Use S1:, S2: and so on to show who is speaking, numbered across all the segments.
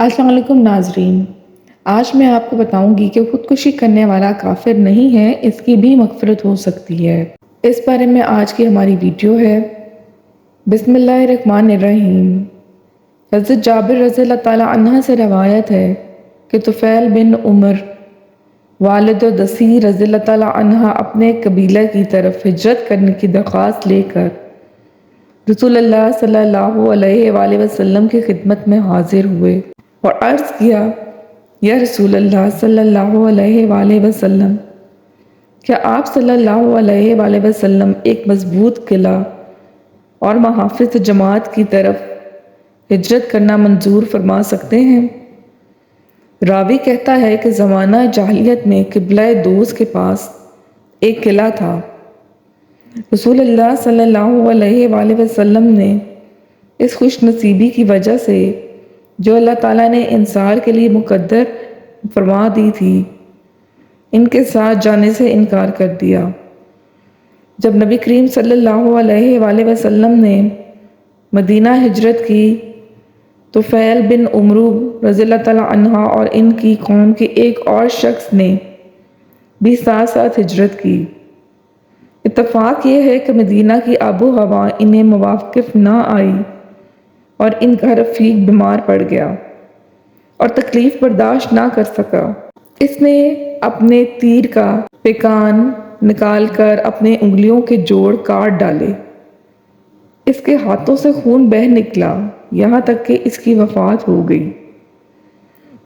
S1: السلام علیکم ناظرین، آج میں آپ کو بتاؤں گی کہ خودکشی کرنے والا کافر نہیں ہے، اس کی بھی مغفرت ہو سکتی ہے۔ اس بارے میں آج کی ہماری ویڈیو ہے۔ بسم اللہ الرحمن الرحیم۔ حضرت جابر رضی اللہ تعالیٰ عنہ سے روایت ہے کہ طفیل بن عمر والد و دثیر رضی اللہ تعالیٰ عنہ اپنے قبیلہ کی طرف ہجرت کرنے کی درخواست لے کر رسول اللہ صلی اللہ علیہ وآلہ وسلم کی خدمت میں حاضر ہوئے اور عرض کیا، یا رسول اللہ صلی اللہ علیہ وآلہ وسلم، کیا آپ صلی اللہ علیہ وآلہ وسلم ایک مضبوط قلعہ اور محافظ جماعت کی طرف ہجرت کرنا منظور فرما سکتے ہیں؟ راوی کہتا ہے کہ زمانہ جاہلیت میں قبلہ دوس کے پاس ایک قلعہ تھا۔ رسول اللہ صلی اللہ علیہ وآلہ وسلم نے اس خوش نصیبی کی وجہ سے جو اللہ تعالیٰ نے انصار کے لیے مقدر فرما دی تھی، ان کے ساتھ جانے سے انکار کر دیا۔ جب نبی کریم صلی اللہ علیہ وآلہ وسلم نے مدینہ ہجرت کی تو طفیل بن عمرو رضی اللہ تعالیٰ عنہ اور ان کی قوم کے ایک اور شخص نے بھی ساتھ ساتھ ہجرت کی۔ اتفاق یہ ہے کہ مدینہ کی آب و ہوا انہیں موافق نہ آئی اور ان کا رفیق بیمار پڑ گیا اور تکلیف برداشت نہ کر سکا۔ اس نے اپنے تیر کا پیکان نکال کر اپنے انگلیوں کے جوڑ کاٹ ڈالے۔ اس کے ہاتھوں سے خون بہہ نکلا یہاں تک کہ اس کی وفات ہو گئی۔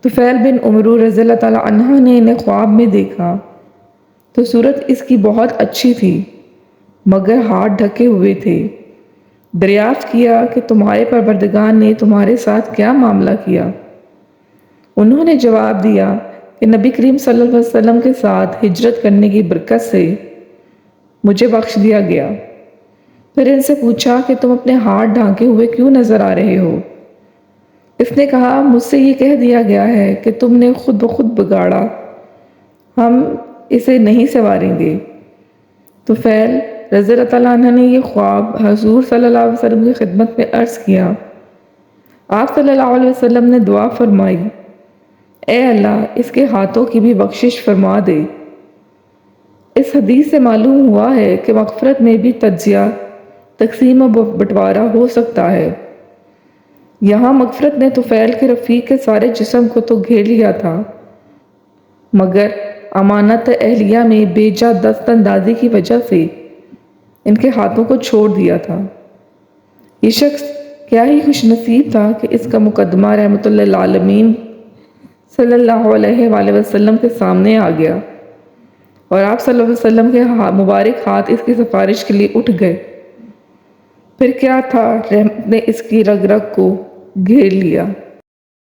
S1: طفیل بن عمرو رضی اللہ تعالیٰ عنہ نے انہیں خواب میں دیکھا تو صورت اس کی بہت اچھی تھی مگر ہاتھ ڈھکے ہوئے تھے۔ دریافت کیا کہ تمہارے پروردگار نے تمہارے ساتھ کیا معاملہ کیا؟ انہوں نے جواب دیا کہ نبی کریم صلی اللہ علیہ وسلم کے ساتھ ہجرت کرنے کی برکت سے مجھے بخش دیا گیا۔ پھر ان سے پوچھا کہ تم اپنے ہاتھ ڈھانکے ہوئے کیوں نظر آ رہے ہو؟ اس نے کہا، مجھ سے یہ کہہ دیا گیا ہے کہ تم نے خود بخود بگاڑا، ہم اسے نہیں سنواریں گے۔ طفیل رضی اللہ تعالیٰ عنہ نے یہ خواب حضور صلی اللہ علیہ وسلم کی خدمت میں عرض کیا۔ آپ صلی اللہ علیہ وسلم نے دعا فرمائی، اے اللہ اس کے ہاتھوں کی بھی بخشش فرما دے۔ اس حدیث سے معلوم ہوا ہے کہ مغفرت میں بھی تجزیہ، تقسیم و بٹوارہ ہو سکتا ہے۔ یہاں مغفرت نے طفیل کے رفیق کے سارے جسم کو تو گھیر لیا تھا مگر امانت اہلیہ میں بے جا دست اندازی کی وجہ سے ان کے ہاتھوں کو چھوڑ دیا تھا۔ یہ شخص کیا ہی خوش نصیب تھا کہ اس کا مقدمہ رحمت اللہ للعالمین صلی اللہ علیہ وآلہ وسلم کے سامنے آ گیا اور آپ صلی اللہ علیہ وسلم کے مبارک ہاتھ اس کی سفارش کے لیے اٹھ گئے۔ پھر کیا تھا، رحمت نے اس کی رگ رگ کو گھیر لیا۔